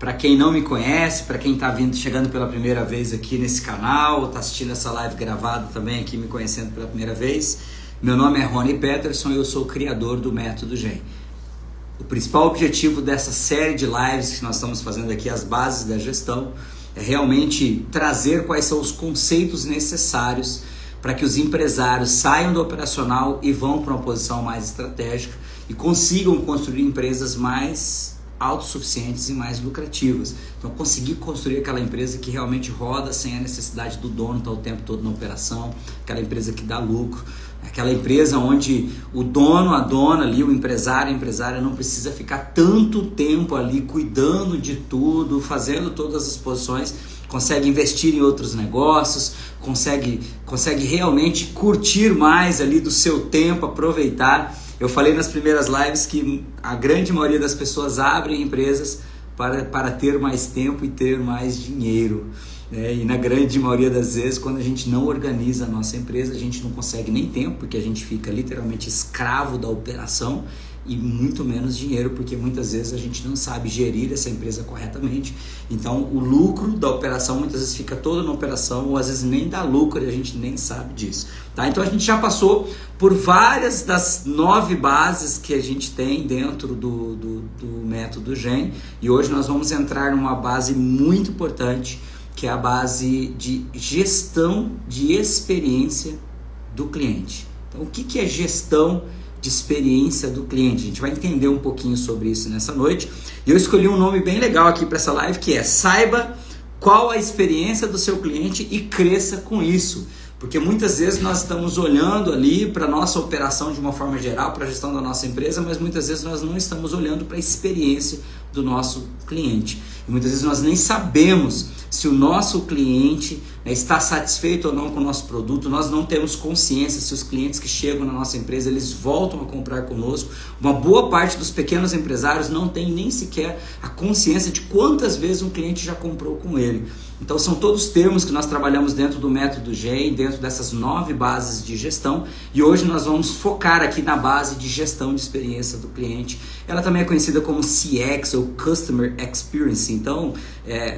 Para quem não me conhece, para quem está chegando pela primeira vez aqui nesse canal, está assistindo essa live gravada também aqui, me conhecendo pela primeira vez, meu nome é Rony Peterson e eu sou o criador do Método GEM. O principal objetivo dessa série de lives que nós estamos fazendo aqui, as bases da gestão, é realmente trazer quais são os conceitos necessários para que os empresários saiam do operacional e vão para uma posição mais estratégica e consigam construir empresas mais autossuficientes e mais lucrativas. Então, conseguir construir aquela empresa que realmente roda sem a necessidade do dono estar o tempo todo na operação, aquela empresa que dá lucro, aquela empresa onde o dono, a dona ali, o empresário, a empresária não precisa ficar tanto tempo ali cuidando de tudo, fazendo todas as posições, consegue investir em outros negócios, consegue realmente curtir mais ali do seu tempo, aproveitar. Eu falei nas primeiras lives que a grande maioria das pessoas abrem empresas para ter mais tempo e ter mais dinheiro. E na grande maioria das vezes, quando a gente não organiza a nossa empresa, a gente não consegue nem tempo, porque a gente fica literalmente escravo da operação, e muito menos dinheiro, porque muitas vezes a gente não sabe gerir essa empresa corretamente. Então o lucro da operação muitas vezes fica todo na operação, ou às vezes nem dá lucro e a gente nem sabe disso, tá? Então a gente já passou por várias das 9 bases que a gente tem dentro do método GEM, e hoje nós vamos entrar numa base muito importante, que é a base de gestão de experiência do cliente. Então o que é gestão de experiência do cliente? A gente vai entender um pouquinho sobre isso nessa noite. E eu escolhi um nome bem legal aqui para essa live, que é Saiba qual a experiência do seu cliente e cresça com isso. Porque muitas vezes nós estamos olhando ali para a nossa operação de uma forma geral, para a gestão da nossa empresa, mas muitas vezes nós não estamos olhando para a experiência do nosso cliente. E muitas vezes nós nem sabemos se o nosso cliente está satisfeito ou não com o nosso produto. Nós não temos consciência se os clientes que chegam na nossa empresa, eles voltam a comprar conosco. Uma boa parte dos pequenos empresários não tem nem sequer a consciência de quantas vezes um cliente já comprou com ele. Então são todos termos que nós trabalhamos dentro do método GEM, dentro dessas 9 bases de gestão, e hoje nós vamos focar aqui na base de gestão de experiência do cliente. Ela também é conhecida como CX ou Customer Experience, então,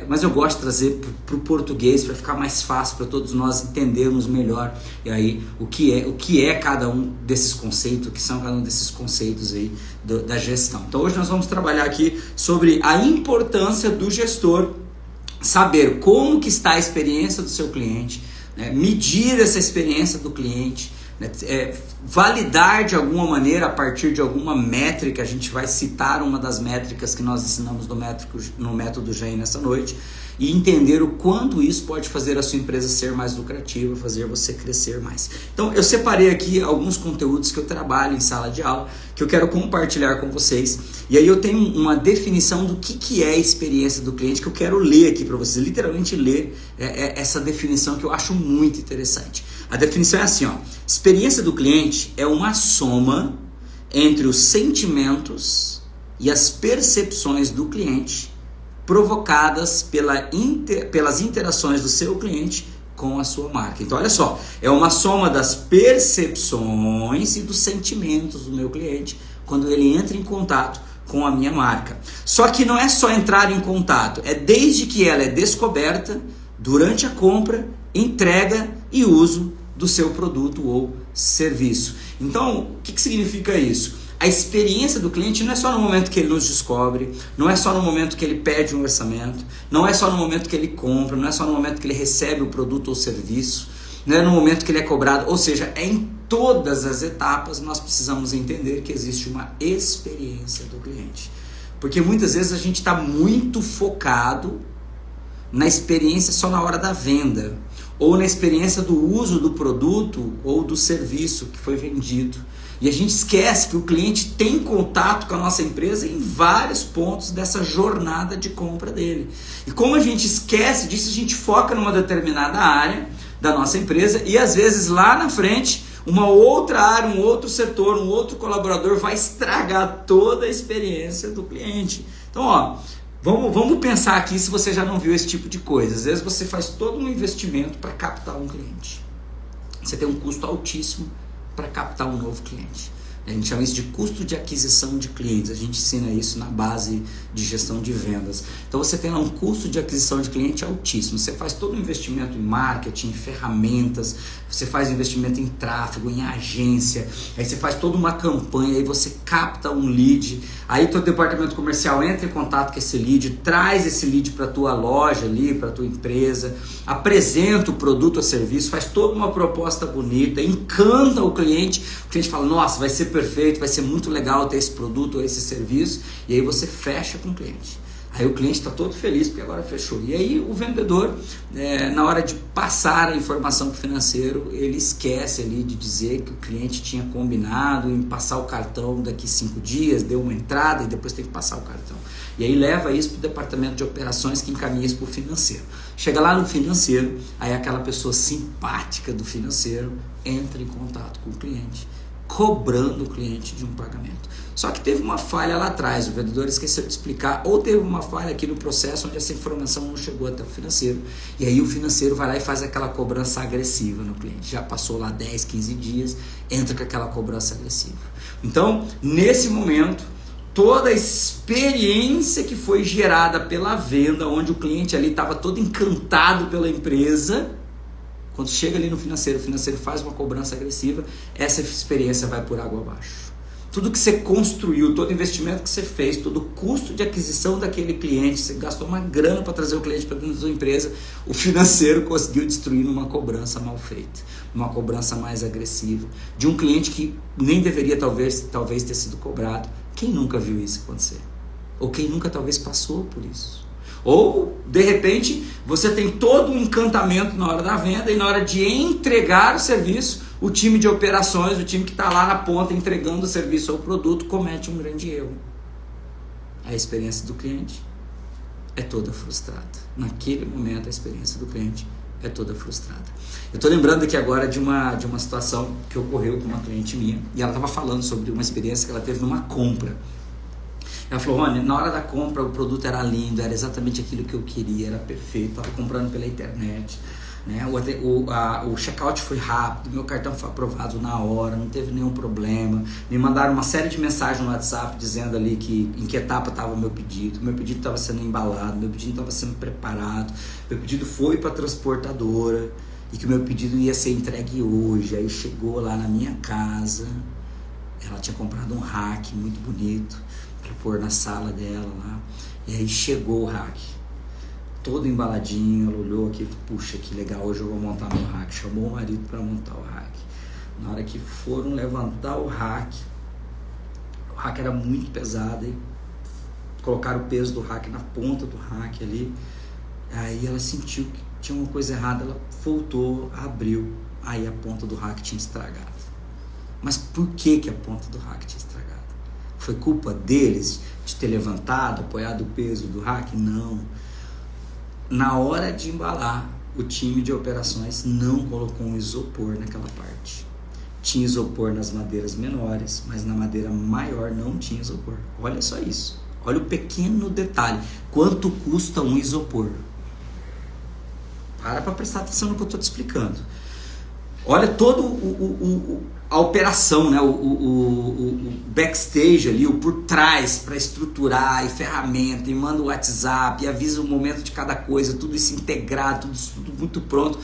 mas eu gosto de trazer para o português para ficar mais fácil para todos nós entendermos melhor e aí o que é cada um desses conceitos, o que são cada um desses conceitos aí da gestão. Então hoje nós vamos trabalhar aqui sobre a importância do gestor saber como que está a experiência do seu cliente, né? Medir essa experiência do cliente, né? Validar de alguma maneira a partir de alguma métrica. A gente vai citar uma das métricas que nós ensinamos no método GEM nessa noite, e entender o quanto isso pode fazer a sua empresa ser mais lucrativa, fazer você crescer mais. Então eu separei aqui alguns conteúdos que eu trabalho em sala de aula, que eu quero compartilhar com vocês, e aí eu tenho uma definição do que é a experiência do cliente, que eu quero ler aqui para vocês, literalmente ler essa definição, que eu acho muito interessante. A definição é assim, ó: experiência do cliente é uma soma entre os sentimentos e as percepções do cliente provocadas pelas interações do seu cliente com a sua marca. Então olha só, é uma soma das percepções e dos sentimentos do meu cliente quando ele entra em contato com a minha marca. Só que não é só entrar em contato, é desde que ela é descoberta, durante a compra, entrega e uso do seu produto ou serviço. Então, o que significa isso? A experiência do cliente não é só no momento que ele nos descobre, não é só no momento que ele pede um orçamento, não é só no momento que ele compra, não é só no momento que ele recebe o produto ou serviço, não é no momento que ele é cobrado, ou seja, é em todas as etapas. Nós precisamos entender que existe uma experiência do cliente. Porque muitas vezes a gente está muito focado na experiência só na hora da venda, ou na experiência do uso do produto ou do serviço que foi vendido. E a gente esquece que o cliente tem contato com a nossa empresa em vários pontos dessa jornada de compra dele. E como a gente esquece disso, a gente foca numa determinada área da nossa empresa, e às vezes lá na frente, uma outra área, um outro setor, um outro colaborador vai estragar toda a experiência do cliente. Então, ó, vamos pensar aqui se você já não viu esse tipo de coisa. Às vezes você faz todo um investimento para captar um cliente. Você tem um custo altíssimo para captar um novo cliente. A gente chama isso de custo de aquisição de clientes. A gente ensina isso na base de gestão de vendas. Então você tem lá um custo de aquisição de cliente altíssimo. Você faz todo um investimento em marketing, em ferramentas, você faz investimento em tráfego, em agência, aí você faz toda uma campanha, aí você capta um lead, aí teu departamento comercial entra em contato com esse lead, traz esse lead para tua loja ali, para tua empresa, apresenta o produto ou serviço, faz toda uma proposta bonita, encanta o cliente fala, nossa, vai ser perfeito, vai ser muito legal ter esse produto ou esse serviço, e aí você fecha com o cliente. Aí o cliente está todo feliz porque agora fechou. E aí o vendedor, na hora de passar a informação para o financeiro, ele esquece ali de dizer que o cliente tinha combinado em passar o cartão daqui 5 dias, deu uma entrada e depois tem que passar o cartão. E aí leva isso para o departamento de operações que encaminha isso para o financeiro. Chega lá no financeiro, aí aquela pessoa simpática do financeiro entra em contato com o cliente, cobrando o cliente de um pagamento. Só que teve uma falha lá atrás, o vendedor esqueceu de explicar, ou teve uma falha aqui no processo onde essa informação não chegou até o financeiro, e aí o financeiro vai lá e faz aquela cobrança agressiva no cliente. Já passou lá 10, 15 dias, entra com aquela cobrança agressiva. Então, nesse momento, toda a experiência que foi gerada pela venda, onde o cliente ali estava todo encantado pela empresa, quando chega ali no financeiro, o financeiro faz uma cobrança agressiva, essa experiência vai por água abaixo. Tudo que você construiu, todo investimento que você fez, todo o custo de aquisição daquele cliente, você gastou uma grana para trazer o cliente para dentro da sua empresa, o financeiro conseguiu destruir numa cobrança mal feita, numa cobrança mais agressiva, de um cliente que nem deveria talvez ter sido cobrado. Quem nunca viu isso acontecer? Ou quem nunca talvez passou por isso? Ou, de repente, você tem todo um encantamento na hora da venda e na hora de entregar o serviço, o time de operações, o time que está lá na ponta entregando o serviço ou o produto, comete um grande erro. A experiência do cliente é toda frustrada. Naquele momento, a experiência do cliente é toda frustrada. Eu estou lembrando aqui agora de uma situação que ocorreu com uma cliente minha, e ela estava falando sobre uma experiência que ela teve numa compra. Ela falou, Rony, na hora da compra o produto era lindo, era exatamente aquilo que eu queria, era perfeito, estava comprando pela internet, né? O checkout foi rápido, meu cartão foi aprovado na hora, não teve nenhum problema, me mandaram uma série de mensagens no WhatsApp dizendo ali em que etapa estava o meu pedido estava sendo embalado, meu pedido estava sendo preparado, meu pedido foi para a transportadora e que o meu pedido ia ser entregue hoje. Aí chegou lá na minha casa, ela tinha comprado um rack muito bonito para pôr na sala dela lá, e aí chegou o rack todo embaladinho, ela olhou aqui, puxa, que legal, hoje eu vou montar meu rack, chamou o marido para montar o rack. Na hora que foram levantar o rack era muito pesado, e colocaram o peso do rack na ponta do rack ali, aí ela sentiu que tinha uma coisa errada, ela voltou, abriu, aí a ponta do rack tinha estragado. Mas por que a ponta do rack tinha estragado? Foi culpa deles de ter levantado, apoiado o peso do rack? Não. Na hora de embalar, o time de operações não colocou um isopor naquela parte. Tinha isopor nas madeiras menores, mas na madeira maior não tinha isopor. Olha só isso. Olha o pequeno detalhe. Quanto custa um isopor? Para prestar atenção no que eu estou te explicando. Olha todo a operação, né? o backstage ali, o por trás para estruturar, e ferramenta, e manda o WhatsApp, e avisa o momento de cada coisa, tudo isso integrado, tudo muito pronto.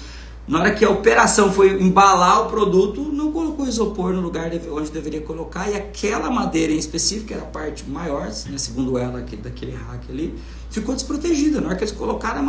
Na hora que a operação foi embalar o produto, não colocou isopor no lugar onde deveria colocar, e aquela madeira em específico, que era a parte maior, né, segundo ela, daquele rack ali, ficou desprotegida. Na hora que eles colocaram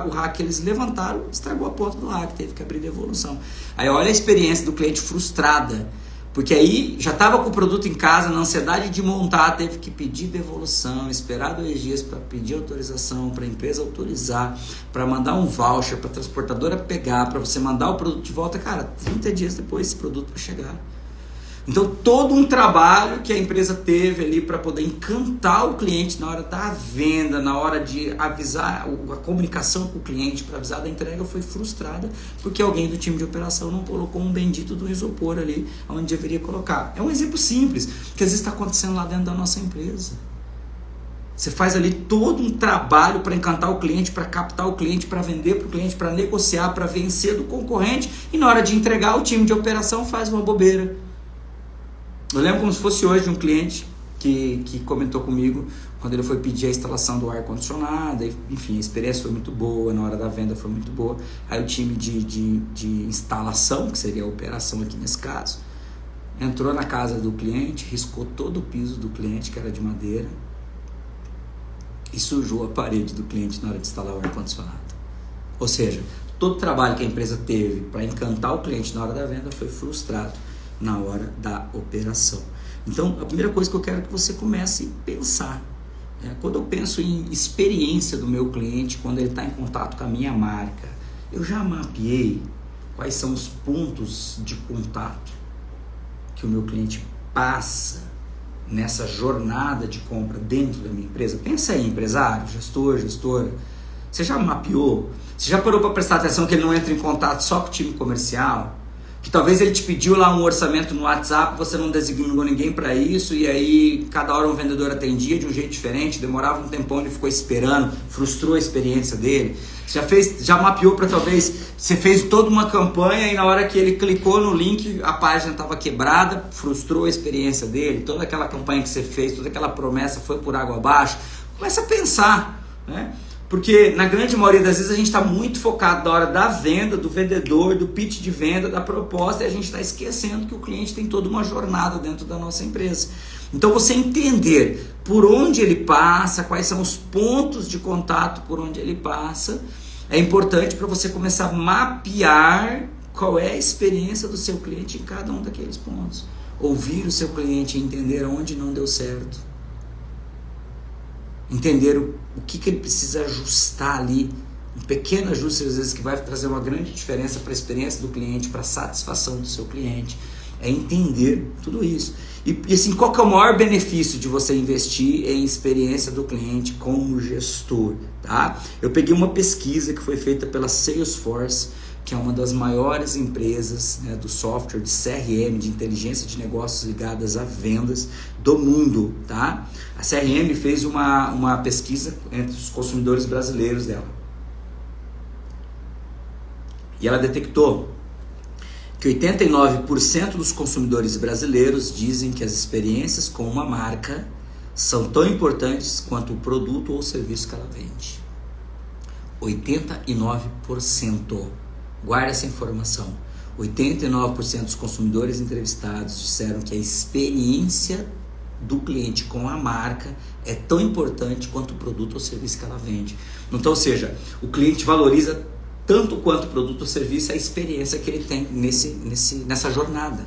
o rack, eles levantaram, estragou a ponta do rack, teve que abrir devolução. Aí olha a experiência do cliente frustrada, porque aí já estava com o produto em casa, na ansiedade de montar, teve que pedir devolução, esperar 2 dias para pedir autorização, para a empresa autorizar, para mandar um voucher, para a transportadora pegar, para você mandar o produto de volta. Cara, 30 dias depois esse produto vai chegar. Então todo um trabalho que a empresa teve ali para poder encantar o cliente na hora da venda, na hora de avisar, a comunicação com o cliente para avisar da entrega, foi frustrada porque alguém do time de operação não colocou um bendito do isopor ali onde deveria colocar. É um exemplo simples que às vezes está acontecendo lá dentro da nossa empresa. Você faz ali todo um trabalho para encantar o cliente, para captar o cliente, para vender para o cliente, para negociar, para vencer do concorrente, e na hora de entregar o time de operação faz uma bobeira. Eu lembro como se fosse hoje um cliente que comentou comigo quando ele foi pedir a instalação do ar-condicionado, enfim, a experiência foi muito boa, na hora da venda foi muito boa. Aí o time de instalação, que seria a operação aqui nesse caso, entrou na casa do cliente, riscou todo o piso do cliente, que era de madeira, e sujou a parede do cliente na hora de instalar o ar-condicionado. Ou seja, todo o trabalho que a empresa teve para encantar o cliente na hora da venda foi frustrado na hora da operação. Então, a primeira coisa que eu quero que você comece a pensar, quando eu penso em experiência do meu cliente, quando ele está em contato com a minha marca, eu já mapeei quais são os pontos de contato que o meu cliente passa nessa jornada de compra dentro da minha empresa. Pensa aí, empresário, gestor, gestora. Você já mapeou? Você já parou para prestar atenção que ele não entra em contato só com o time comercial? Que talvez ele te pediu lá um orçamento no WhatsApp, você não designou ninguém para isso, e aí cada hora um vendedor atendia de um jeito diferente, demorava um tempão, ele ficou esperando, frustrou a experiência dele. Já mapeou para talvez, você fez toda uma campanha e na hora que ele clicou no link, a página estava quebrada, frustrou a experiência dele, toda aquela campanha que você fez, toda aquela promessa foi por água abaixo. Começa a pensar, né? Porque na grande maioria das vezes a gente está muito focado na hora da venda, do vendedor, do pitch de venda, da proposta, e a gente está esquecendo que o cliente tem toda uma jornada dentro da nossa empresa. Então você entender por onde ele passa, quais são os pontos de contato por onde ele passa, é importante para você começar a mapear qual é a experiência do seu cliente em cada um daqueles pontos. Ouvir o seu cliente e entender onde não deu certo. Entender o que ele precisa ajustar ali, um pequeno ajuste às vezes que vai trazer uma grande diferença para a experiência do cliente, para a satisfação do seu cliente, é entender tudo isso. E assim, qual que é o maior benefício de você investir em experiência do cliente como gestor, tá? Eu peguei uma pesquisa que foi feita pela Salesforce, que é uma das maiores empresas, né, do software de CRM, de inteligência de negócios ligadas a vendas do mundo, tá? A CRM fez uma pesquisa entre os consumidores brasileiros dela. E ela detectou que 89% dos consumidores brasileiros dizem que as experiências com uma marca são tão importantes quanto o produto ou serviço que ela vende. 89%. Guarda essa informação. 89% dos consumidores entrevistados disseram que a experiência do cliente com a marca é tão importante quanto o produto ou serviço que ela vende. Então, ou seja, o cliente valoriza tanto quanto o produto ou serviço a experiência que ele tem nessa jornada.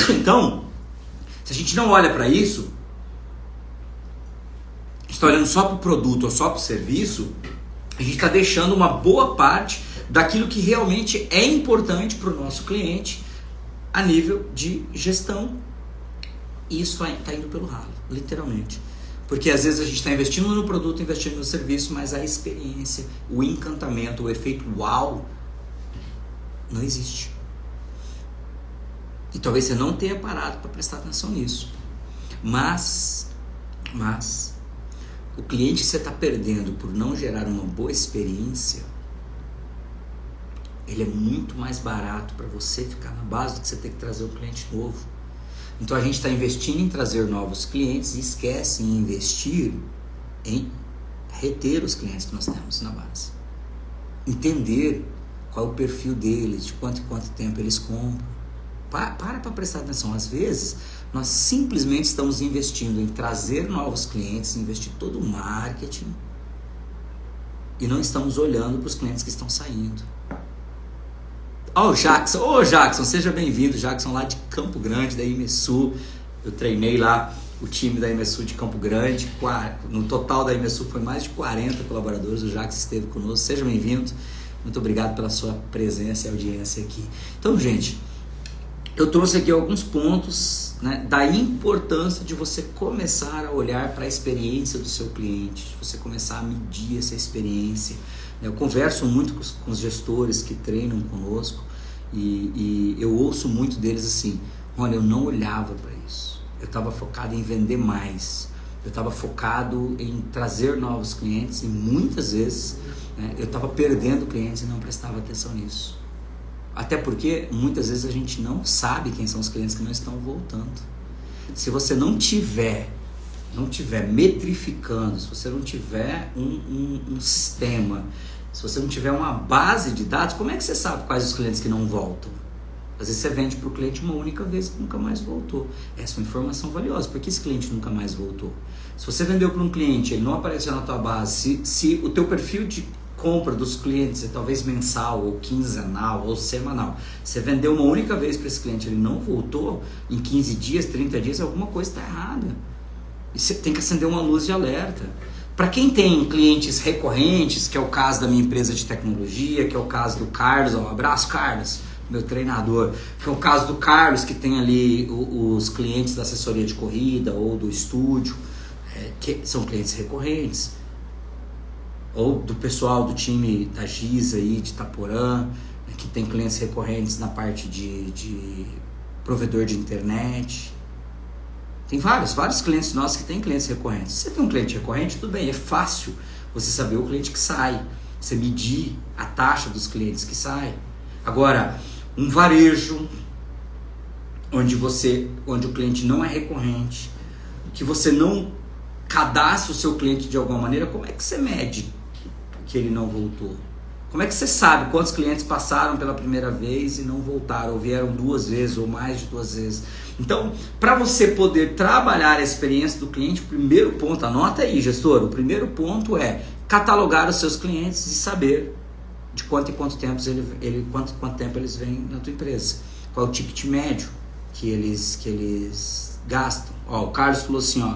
Então, se a gente não olha para isso, a gente está olhando só para o produto ou só para o serviço, a gente está deixando uma boa parte daquilo que realmente é importante para o nosso cliente a nível de gestão. E isso está indo pelo ralo, literalmente. Porque às vezes a gente está investindo no produto, investindo no serviço, mas a experiência, o encantamento, o efeito uau, não existe. E talvez você não tenha parado para prestar atenção nisso. Mas o cliente que você está perdendo por não gerar uma boa experiência, ele é muito mais barato para você ficar na base do que você ter que trazer um cliente novo. Então a gente está investindo em trazer novos clientes e esquece em investir em reter os clientes que nós temos na base. Entender qual é o perfil deles, de quanto em quanto tempo eles compram. Para prestar atenção. Às vezes nós simplesmente estamos investindo em trazer novos clientes, investir todo o marketing e não estamos olhando para os clientes que estão saindo. Ó, Jackson, seja bem-vindo. Jackson lá de Campo Grande, da Imesul. Eu treinei lá o time da Imesul de Campo Grande. No total da Imesul foi mais de 40 colaboradores. O Jackson esteve conosco. Seja bem-vindo. Muito obrigado pela sua presença e audiência aqui. Então, gente, eu trouxe aqui alguns pontos, né, da importância de você começar a olhar para a experiência do seu cliente, de você começar a medir essa experiência. Eu converso muito com os gestores que treinam conosco e eu ouço muito deles assim: olha, eu não olhava para isso, eu estava focado em vender mais, eu estava focado em trazer novos clientes e muitas vezes, né, eu estava perdendo clientes e não prestava atenção nisso. Até porque muitas vezes a gente não sabe quem são os clientes que não estão voltando. Se você não tiver metrificando, se você não tiver um sistema, se você não tiver uma base de dados, como é que você sabe quais os clientes que não voltam? Às vezes você vende para o cliente uma única vez e nunca mais voltou. Essa é uma informação valiosa. Por que esse cliente nunca mais voltou? Se você vendeu para um cliente, ele não apareceu na tua base, se o teu perfil de compra dos clientes é talvez mensal, ou quinzenal, ou semanal, você vendeu uma única vez para esse cliente, ele não voltou, em 15 dias, 30 dias, alguma coisa está errada. E você tem que acender uma luz de alerta. Para quem tem clientes recorrentes, que é o caso da minha empresa de tecnologia, que é o caso do Carlos, um abraço Carlos, meu treinador, que é o caso do Carlos, que tem ali os clientes da assessoria de corrida ou do estúdio, que são clientes recorrentes, ou do pessoal do time da Giza aí, de Itaporã, que tem clientes recorrentes na parte de provedor de internet. Tem vários clientes nossos que têm clientes recorrentes. Se você tem um cliente recorrente, tudo bem, é fácil você saber o cliente que sai, você medir a taxa dos clientes que saem. Agora, um varejo onde o cliente não é recorrente, que você não cadastra o seu cliente de alguma maneira, como é que você mede que ele não voltou? Como é que você sabe quantos clientes passaram pela primeira vez e não voltaram, ou vieram 2 vezes ou mais de 2 vezes? Então, para você poder trabalhar a experiência do cliente, o primeiro ponto, anota aí, gestor, o primeiro ponto é catalogar os seus clientes e saber de quanto em quanto tempo quanto tempo eles vêm na tua empresa. Qual é o ticket médio que eles gastam? Ó, o Carlos falou assim, ó,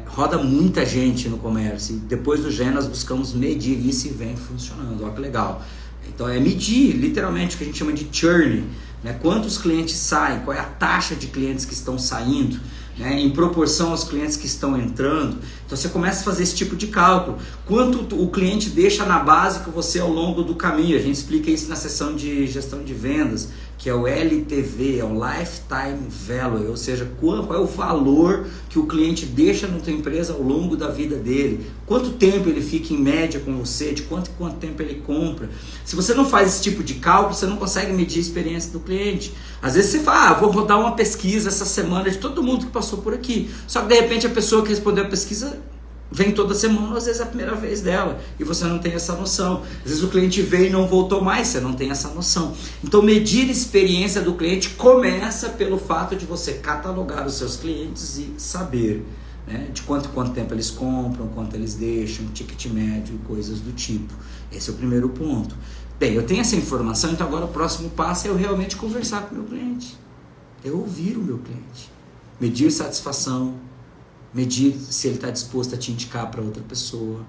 roda muita gente no comércio, e depois do GE nós buscamos medir isso e vem funcionando. Olha que legal. Então é medir literalmente o que a gente chama de churn, né? Quantos clientes saem, qual é a taxa de clientes que estão saindo, né? Em proporção aos clientes que estão entrando. Então você começa a fazer esse tipo de cálculo. Quanto o cliente deixa na base com você ao longo do caminho. A gente explica isso na sessão de gestão de vendas, que é o LTV, é o Lifetime Value, ou seja, qual é o valor que o cliente deixa na tua empresa ao longo da vida dele, quanto tempo ele fica em média com você, de quanto tempo ele compra. Se você não faz esse tipo de cálculo, você não consegue medir a experiência do cliente. Às vezes você fala, vou rodar uma pesquisa essa semana de todo mundo que passou por aqui, só que de repente a pessoa que respondeu a pesquisa vem toda semana, às vezes é a primeira vez dela, e você não tem essa noção. Às vezes o cliente veio e não voltou mais, você não tem essa noção. Então medir a experiência do cliente começa pelo fato de você catalogar os seus clientes e saber, né, de quanto tempo eles compram, quanto eles deixam, ticket médio e coisas do tipo. Esse é o primeiro ponto. Bem, eu tenho essa informação, então agora o próximo passo é eu realmente conversar com o meu cliente. É ouvir o meu cliente. Medir satisfação, medir se ele está disposto a te indicar para outra pessoa.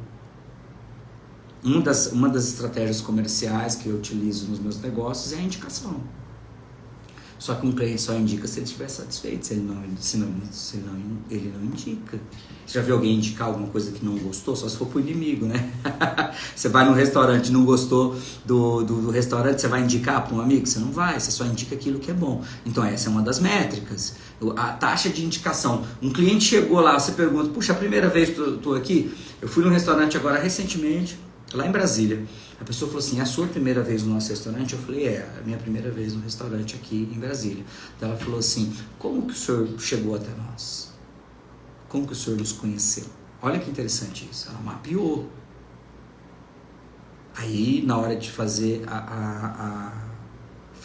Uma das estratégias comerciais que eu utilizo nos meus negócios é a indicação. Só que um cliente só indica se ele estiver satisfeito, se ele não indica. Você já viu alguém indicar alguma coisa que não gostou? Só se for pro inimigo, né? Você vai num restaurante e não gostou do restaurante, você vai indicar para um amigo? Você não vai, você só indica aquilo que é bom. Então essa é uma das métricas. A taxa de indicação. Um cliente chegou lá, você pergunta, puxa, a primeira vez que eu tô aqui? Eu fui num restaurante agora recentemente, lá em Brasília. A pessoa falou assim, é a sua primeira vez no nosso restaurante? Eu falei, é a minha primeira vez no restaurante aqui em Brasília. Então ela falou assim, como que o senhor chegou até nós? Como que o senhor nos conheceu? Olha que interessante isso, ela mapeou. Aí, na hora de fazer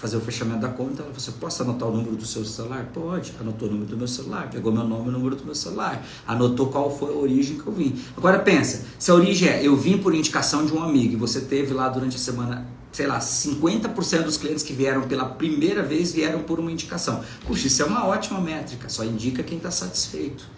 fazer o fechamento da conta, ela falou assim, posso anotar o número do seu celular? Pode. Anotou o número do meu celular, pegou meu nome e o número do meu celular, anotou qual foi a origem que eu vim. Agora pensa, se a origem é, eu vim por indicação de um amigo, e você teve lá durante a semana, sei lá, 50% dos clientes que vieram pela primeira vez vieram por uma indicação. Puxa, isso é uma ótima métrica, só indica quem está satisfeito.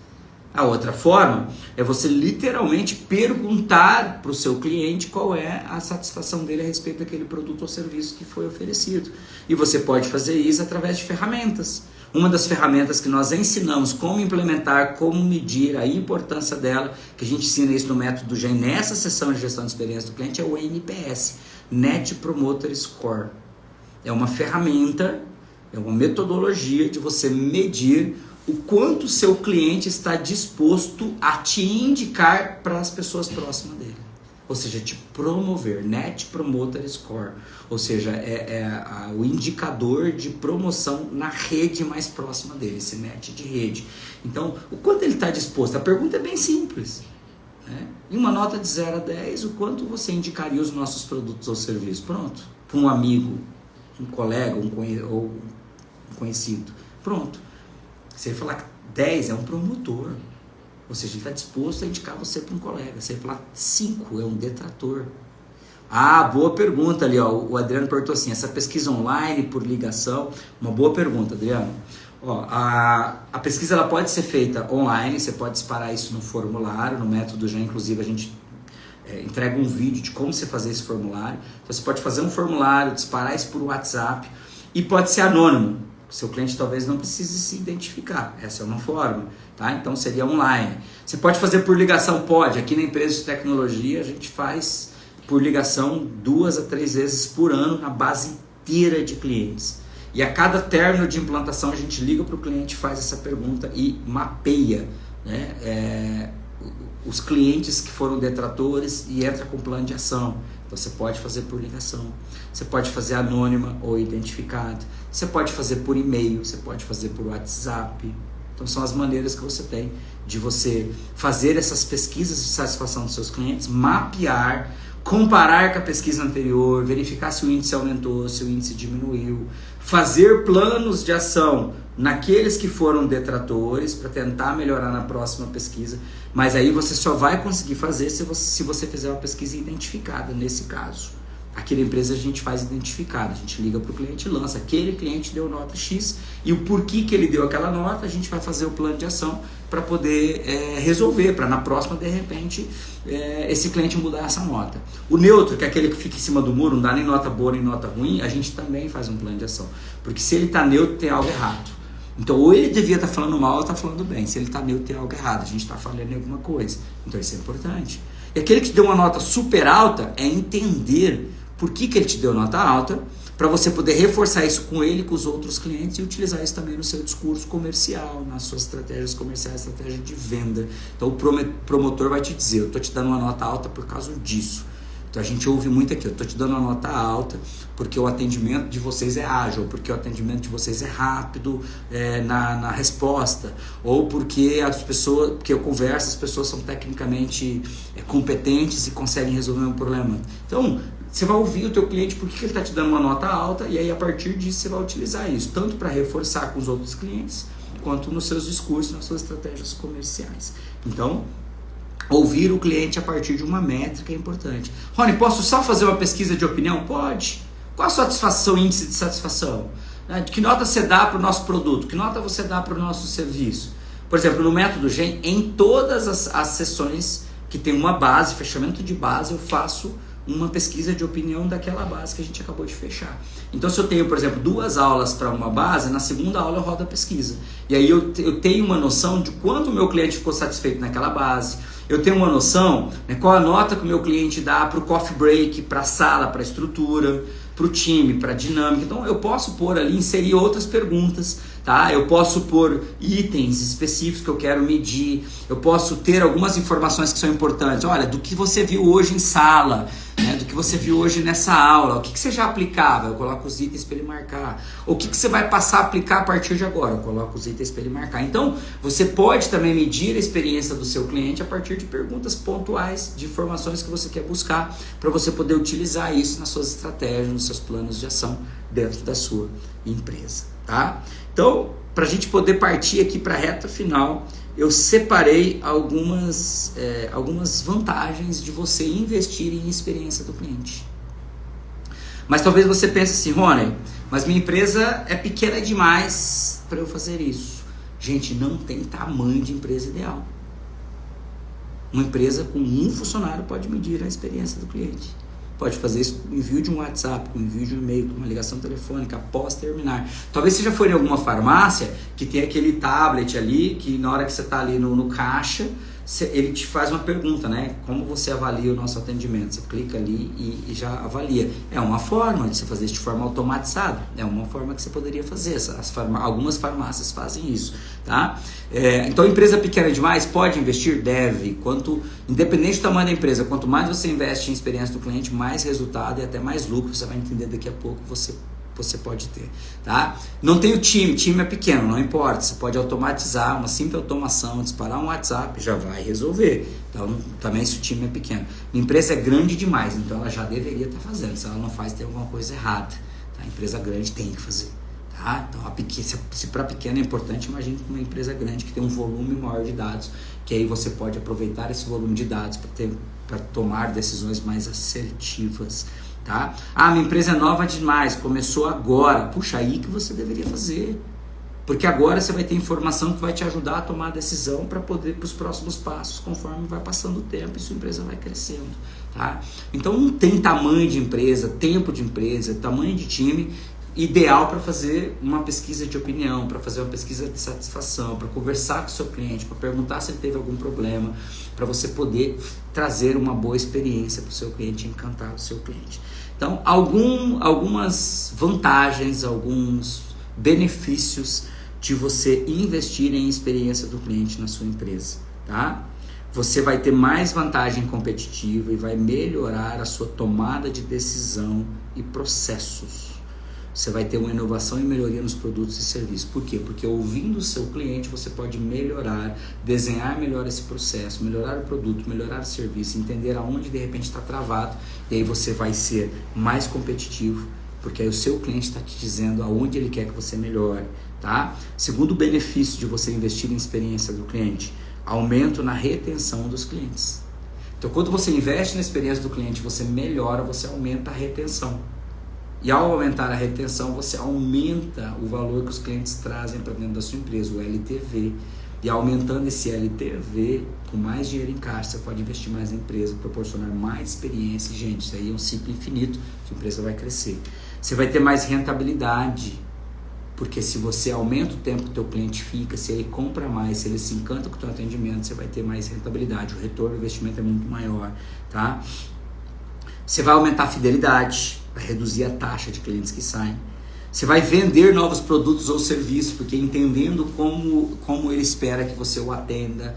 A outra forma é você literalmente perguntar para o seu cliente qual é a satisfação dele a respeito daquele produto ou serviço que foi oferecido. E você pode fazer isso através de ferramentas. Uma das ferramentas que nós ensinamos como implementar, como medir a importância dela, que a gente ensina isso no método GEM nessa sessão de gestão de experiência do cliente, é o NPS, Net Promoter Score. É uma ferramenta, é uma metodologia de você medir o quanto o seu cliente está disposto a te indicar para as pessoas próximas dele. ou seja, te promover, Net Promoter Score, ou seja, o indicador de promoção na rede mais próxima dele, esse Net de rede. Então, o quanto ele está disposto? A pergunta é bem simples, né? Em uma nota de 0 a 10, o quanto você indicaria os nossos produtos ou serviços? Pronto. Para um amigo, um colega ou um conhecido. Pronto. Se ele falar que 10 é um promotor, ou seja, ele está disposto a indicar você para um colega. Se ele falar 5 é um detrator. Ah, boa pergunta ali, ó. O Adriano perguntou assim, essa pesquisa online por ligação, uma boa pergunta, Adriano. Ó, a pesquisa ela pode ser feita online, você pode disparar isso no formulário, no método já, inclusive a gente entrega um vídeo de como você fazer esse formulário. Então você pode fazer um formulário, disparar isso por WhatsApp e pode ser anônimo. Seu cliente talvez não precise se identificar, essa é uma forma, tá? Então seria online. Você pode fazer por ligação? Pode. Aqui na empresa de tecnologia a gente faz por ligação 2 a 3 vezes por ano na base inteira de clientes. E a cada término de implantação a gente liga para o cliente, faz essa pergunta e mapeia, né, os clientes que foram detratores e entra com plano de ação. Então você pode fazer por ligação, você pode fazer anônima ou identificado, você pode fazer por e-mail, você pode fazer por WhatsApp. Então são as maneiras que você tem de você fazer essas pesquisas de satisfação dos seus clientes, mapear, comparar com a pesquisa anterior, verificar se o índice aumentou, se o índice diminuiu, fazer planos de ação naqueles que foram detratores para tentar melhorar na próxima pesquisa, mas aí você só vai conseguir fazer se você fizer uma pesquisa identificada nesse caso. Aqui na empresa a gente faz identificada, a gente liga para o cliente e lança, aquele cliente deu nota X e o porquê que ele deu aquela nota, a gente vai fazer o plano de ação para poder resolver, para na próxima, de repente, esse cliente mudar essa nota. O neutro, que é aquele que fica em cima do muro, não dá nem nota boa nem nota ruim, a gente também faz um plano de ação, porque se ele está neutro tem algo errado. Então, ou ele devia estar falando mal ou está falando bem. Se ele está neutro, tem algo errado. A gente está falhando em alguma coisa. Então, isso é importante. E aquele que te deu uma nota super alta é entender por que ele te deu nota alta, para você poder reforçar isso com ele, com os outros clientes e utilizar isso também no seu discurso comercial, nas suas estratégias comerciais, estratégia de venda. Então, o promotor vai te dizer, eu estou te dando uma nota alta por causa disso. Então, a gente ouve muito aqui, eu estou te dando uma nota alta porque o atendimento de vocês é ágil, porque o atendimento de vocês é rápido na resposta, ou porque porque eu converso, as pessoas são tecnicamente competentes e conseguem resolver um problema. Então, você vai ouvir o teu cliente por que ele está te dando uma nota alta e aí a partir disso você vai utilizar isso, tanto para reforçar com os outros clientes, quanto nos seus discursos, nas suas estratégias comerciais. Então, ouvir o cliente a partir de uma métrica é importante. Rony, posso só fazer uma pesquisa de opinião? Pode. Qual a satisfação, índice de satisfação? Que nota você dá para o nosso produto? Que nota você dá para o nosso serviço? Por exemplo, no método GEM, em todas as sessões que tem uma base, fechamento de base, eu faço uma pesquisa de opinião daquela base que a gente acabou de fechar. Então, se eu tenho, por exemplo, 2 aulas para uma base, na segunda aula eu rodo a pesquisa. E aí eu tenho uma noção de quanto o meu cliente ficou satisfeito naquela base. Eu tenho uma noção, né, qual a nota que o meu cliente dá para o coffee break, para a sala, para a estrutura, para o time, para a dinâmica. Então, eu posso pôr ali, inserir outras perguntas, tá? Eu posso pôr itens específicos que eu quero medir. Eu posso ter algumas informações que são importantes. Olha, do que você viu hoje em sala, né, do que você viu hoje nessa aula, o que você já aplicava? Eu coloco os itens para ele marcar. O que você vai passar a aplicar a partir de agora? Eu coloco os itens para ele marcar. Então, você pode também medir a experiência do seu cliente a partir de perguntas pontuais, de informações que você quer buscar, para você poder utilizar isso nas suas estratégias, nos seus planos de ação dentro da sua empresa, tá? Então, para a gente poder partir aqui para a reta final, eu separei algumas vantagens de você investir em experiência do cliente. Mas talvez você pense assim, Rony, mas minha empresa é pequena demais para eu fazer isso. Gente, não tem tamanho de empresa ideal. Uma empresa com 1 funcionário pode medir a experiência do cliente. Pode fazer isso com envio de um WhatsApp, com envio de um e-mail, com uma ligação telefônica após terminar. Talvez você já for em alguma farmácia que tem aquele tablet ali, que na hora que você está ali no caixa, ele te faz uma pergunta, né? Como você avalia o nosso atendimento? Você clica ali e já avalia. É uma forma de você fazer isso de forma automatizada. É uma forma que você poderia fazer. Algumas farmácias fazem isso, tá? Então, empresa pequena demais, pode investir? Deve. Independente do tamanho da empresa, quanto mais você investe em experiência do cliente, mais resultado e até mais lucro, você vai entender daqui a pouco, você pode ter, tá? Não tem o time é pequeno, não importa, você pode automatizar, uma simples automação, disparar um WhatsApp, já vai resolver. Então, também se o time é pequeno. A empresa é grande demais, então ela já deveria estar fazendo. Se ela não faz, tem alguma coisa errada. Tá? A empresa grande tem que fazer, tá? Então, se para pequena é importante, imagine uma empresa grande que tem um volume maior de dados, que aí você pode aproveitar esse volume de dados para tomar decisões mais assertivas. Tá? Minha empresa é nova demais, começou agora. Puxa, aí que você deveria fazer. Porque agora você vai ter informação que vai te ajudar a tomar a decisão para poder ir para os próximos passos, conforme vai passando o tempo e sua empresa vai crescendo. Tá? Então não tem tamanho de empresa, tempo de empresa, tamanho de time ideal para fazer uma pesquisa de opinião, para fazer uma pesquisa de satisfação, para conversar com o seu cliente, para perguntar se ele teve algum problema, para você poder trazer uma boa experiência para o seu cliente, encantar o seu cliente. Então, algumas vantagens, alguns benefícios de você investir em experiência do cliente na sua empresa, tá? Você vai ter mais vantagem competitiva e vai melhorar a sua tomada de decisão e processos. Você vai ter uma inovação e melhoria nos produtos e serviços. Por quê? Porque ouvindo o seu cliente, você pode melhorar, desenhar melhor esse processo, melhorar o produto, melhorar o serviço, entender aonde de repente está travado, e aí você vai ser mais competitivo, porque aí o seu cliente está te dizendo aonde ele quer que você melhore, tá? Segundo benefício de você investir em experiência do cliente, aumento na retenção dos clientes. Então, quando você investe na experiência do cliente, você melhora, você aumenta a retenção. E ao aumentar a retenção, você aumenta o valor que os clientes trazem para dentro da sua empresa, o LTV. E aumentando esse LTV, com mais dinheiro em caixa, você pode investir mais na empresa, proporcionar mais experiência. E, gente, isso aí é um ciclo infinito, que a empresa vai crescer. Você vai ter mais rentabilidade, porque se você aumenta o tempo que o teu cliente fica, se ele compra mais, se ele se encanta com o teu atendimento, você vai ter mais rentabilidade. O retorno do investimento é muito maior, tá? Você vai aumentar a fidelidade, vai reduzir a taxa de clientes que saem. Você vai vender novos produtos ou serviços, porque entendendo como ele espera que você o atenda,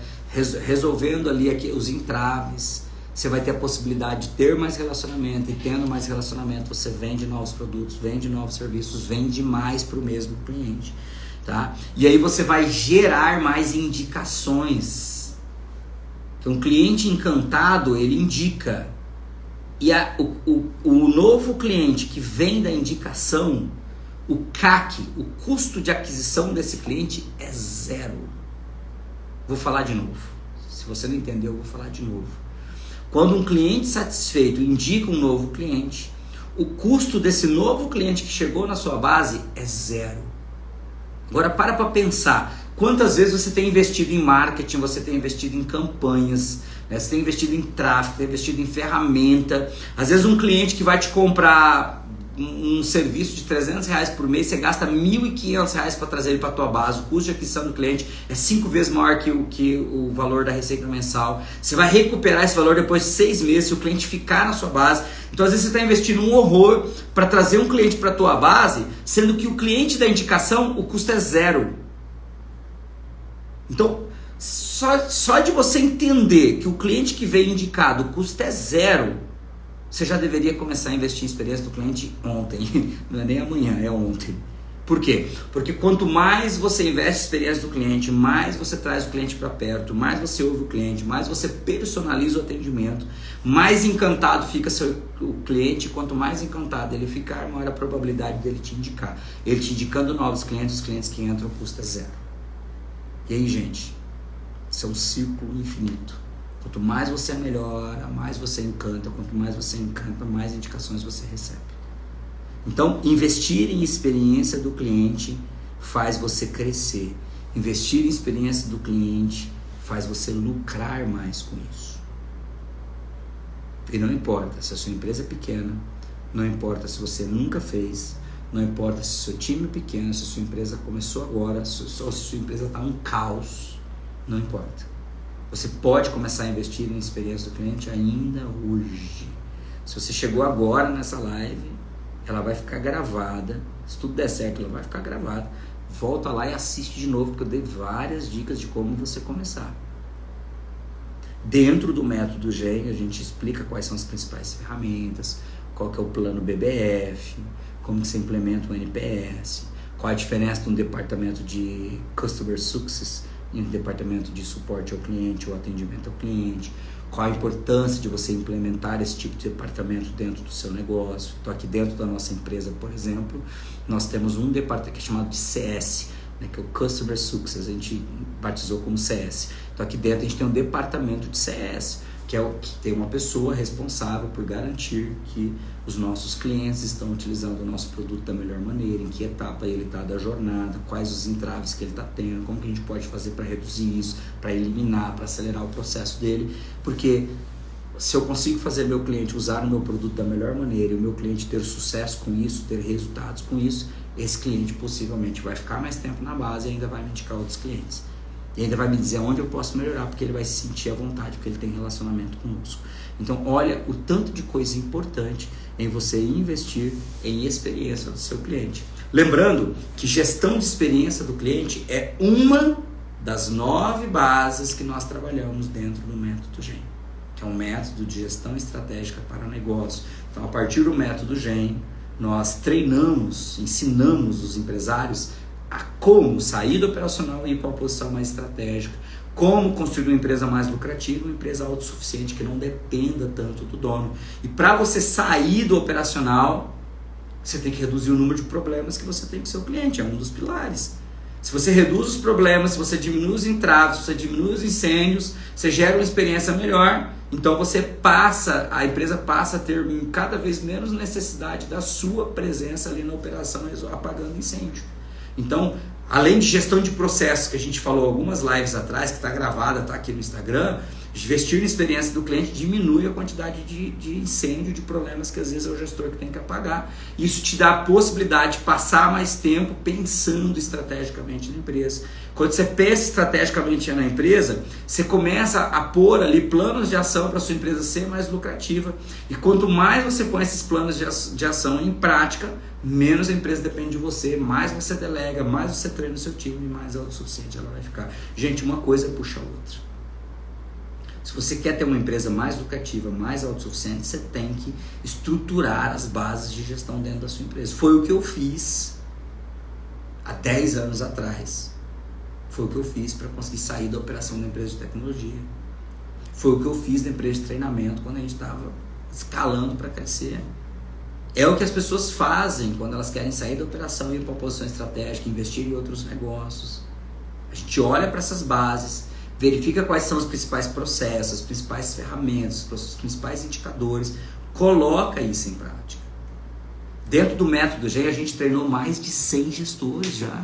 resolvendo ali os entraves, você vai ter a possibilidade de ter mais relacionamento, e tendo mais relacionamento você vende novos produtos, vende novos serviços, vende mais para o mesmo cliente. Tá? E aí você vai gerar mais indicações. Então, um cliente encantado, ele indica. E o novo cliente que vem da indicação, o CAC, o custo de aquisição desse cliente é zero. Vou falar de novo. Se você não entendeu, eu vou falar de novo. Quando um cliente satisfeito indica um novo cliente, o custo desse novo cliente que chegou na sua base é zero. Agora para pensar. Quantas vezes você tem investido em marketing, você tem investido em campanhas, né? Você tem investido em tráfego, tem investido em ferramenta. Às vezes um cliente que vai te comprar um serviço de R$300 por mês, você gasta R$1.500 para trazer ele para a tua base. O custo de aquisição do cliente é 5 vezes maior que o valor da receita mensal. Você vai recuperar esse valor depois de 6 meses, se o cliente ficar na sua base. Então às vezes você está investindo um horror para trazer um cliente para a tua base, sendo que o cliente da indicação, o custo é zero. Então, só de você entender que o cliente que veio indicado, o custo é zero, você já deveria começar a investir em experiência do cliente ontem. Não é nem amanhã, é ontem. Por quê? Porque quanto mais você investe em experiência do cliente, mais você traz o cliente para perto, mais você ouve o cliente, mais você personaliza o atendimento, mais encantado fica o cliente. Quanto mais encantado ele ficar, maior a probabilidade dele te indicar. Ele te indicando novos clientes, os clientes que entram, o custo é zero. E aí, gente, isso é um círculo infinito. Quanto mais você melhora, mais você encanta. Quanto mais você encanta, mais indicações você recebe. Então, investir em experiência do cliente faz você crescer. Investir em experiência do cliente faz você lucrar mais com isso. E não importa se a sua empresa é pequena, não importa se você nunca fez, não importa se seu time é pequeno, se sua empresa começou agora, ou se sua empresa está um caos, não importa. Você pode começar a investir na experiência do cliente ainda hoje. Se você chegou agora nessa live, ela vai ficar gravada. Se tudo der certo, ela vai ficar gravada. Volta lá e assiste de novo, porque eu dei várias dicas de como você começar. Dentro do método GEM, a gente explica quais são as principais ferramentas, qual que é o plano BBF, como que você implementa o NPS, qual a diferença de um departamento de Customer Success e um departamento de suporte ao cliente ou atendimento ao cliente, qual a importância de você implementar esse tipo de departamento dentro do seu negócio. Então aqui dentro da nossa empresa, por exemplo, nós temos um departamento que é chamado de CS, né, que é o Customer Success, a gente batizou como CS. Então aqui dentro a gente tem um departamento de CS, que é o que tem uma pessoa responsável por garantir que os nossos clientes estão utilizando o nosso produto da melhor maneira, em que etapa ele está da jornada, quais os entraves que ele está tendo, como que a gente pode fazer para reduzir isso, para eliminar, para acelerar o processo dele, porque se eu consigo fazer meu cliente usar o meu produto da melhor maneira e o meu cliente ter sucesso com isso, ter resultados com isso, esse cliente possivelmente vai ficar mais tempo na base e ainda vai me indicar outros clientes. E ainda vai me dizer onde eu posso melhorar, porque ele vai se sentir à vontade, porque ele tem relacionamento conosco. Então, olha o tanto de coisa importante em você investir em experiência do seu cliente. Lembrando que gestão de experiência do cliente é uma das 9 bases que nós trabalhamos dentro do método GEM, que é um método de gestão estratégica para negócio. Então, a partir do método GEM, nós treinamos, ensinamos os empresários a como sair do operacional e ir para uma posição mais estratégica, como construir uma empresa mais lucrativa, uma empresa autossuficiente que não dependa tanto do dono. E para você sair do operacional, você tem que reduzir o número de problemas que você tem com o seu cliente, é um dos pilares. Se você reduz os problemas, se você diminui os entraves, se você diminui os incêndios, você gera uma experiência melhor, então a empresa passa a ter cada vez menos necessidade da sua presença ali na operação apagando incêndio. Então, além de gestão de processos, que a gente falou algumas lives atrás, que está gravada, está aqui no Instagram, investir na experiência do cliente diminui a quantidade de incêndio, de problemas que às vezes é o gestor que tem que apagar. Isso te dá a possibilidade de passar mais tempo pensando estrategicamente na empresa. Quando você pensa estrategicamente na empresa, você começa a pôr ali planos de ação para a sua empresa ser mais lucrativa. E quanto mais você põe esses planos de ação em prática, menos a empresa depende de você, mais você delega, mais você treina o seu time, mais autossuficiente ela vai ficar. Gente, uma coisa puxa a outra. Se você quer ter uma empresa mais lucrativa, mais autossuficiente, você tem que estruturar as bases de gestão dentro da sua empresa. Foi o que eu fiz há 10 anos atrás. Foi o que eu fiz para conseguir sair da operação da empresa de tecnologia. Foi o que eu fiz na empresa de treinamento quando a gente estava escalando para crescer. É o que as pessoas fazem quando elas querem sair da operação e ir para uma posição estratégica, investir em outros negócios. A gente olha para essas bases, verifica quais são os principais processos, as principais ferramentas, os principais indicadores, coloca isso em prática. Dentro do método GEM, a gente treinou mais de 100 gestores já.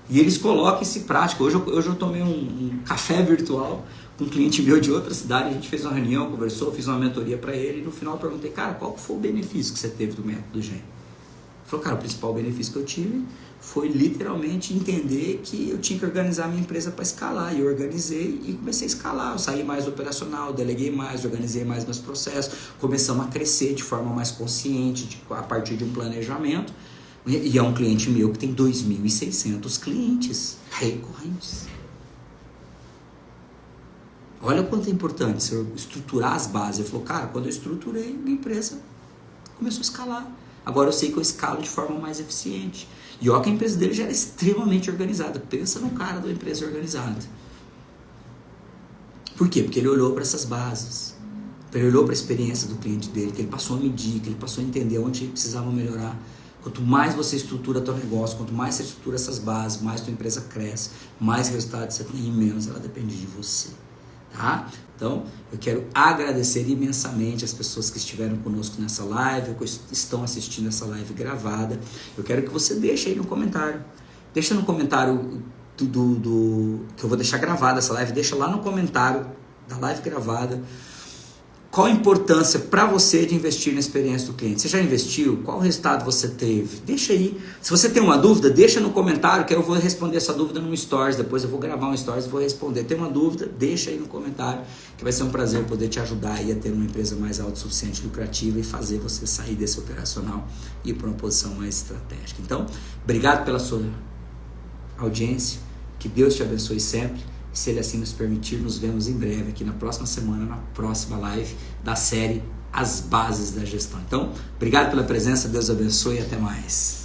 E eles colocam isso em prática. Hoje eu tomei um café virtual com um cliente meu de outra cidade, a gente fez uma reunião, conversou, fiz uma mentoria para ele, e no final eu perguntei, cara, qual foi o benefício que você teve do método GEM? Ele falou, cara, o principal benefício que eu tive foi literalmente entender que eu tinha que organizar minha empresa para escalar. E eu organizei e comecei a escalar. Eu saí mais do operacional, deleguei mais, organizei mais meus processos, começamos a crescer de forma mais consciente, a partir de um planejamento. E é um cliente meu que tem 2.600 clientes recorrentes. Olha o quanto é importante você estruturar as bases. Ele falou, cara, quando eu estruturei, minha empresa começou a escalar. Agora eu sei que eu escalo de forma mais eficiente. E olha que a empresa dele já era extremamente organizada. Pensa no cara da empresa organizada. Por quê? Porque ele olhou para essas bases. Ele olhou para a experiência do cliente dele, que ele passou a medir, que ele passou a entender onde ele precisava melhorar. Quanto mais você estrutura teu negócio, quanto mais você estrutura essas bases, mais tua empresa cresce, mais resultados você tem e menos ela depende de você. Tá? Então, eu quero agradecer imensamente as pessoas que estiveram conosco nessa live, que estão assistindo essa live gravada. Eu quero que você deixe aí no comentário. Deixa no comentário que eu vou deixar gravada essa live. Deixa lá no comentário da live gravada qual a importância para você de investir na experiência do cliente? Você já investiu? Qual resultado você teve? Deixa aí. Se você tem uma dúvida, deixa no comentário que eu vou responder essa dúvida no Stories. Depois eu vou gravar um Stories e vou responder. Tem uma dúvida? Deixa aí no comentário que vai ser um prazer poder te ajudar aí a ter uma empresa mais autossuficiente, lucrativa e fazer você sair desse operacional e ir para uma posição mais estratégica. Então, obrigado pela sua audiência. Que Deus te abençoe sempre. Se Ele assim nos permitir, nos vemos em breve aqui na próxima semana, na próxima live da série As Bases da Gestão. Então, obrigado pela presença, Deus abençoe e até mais.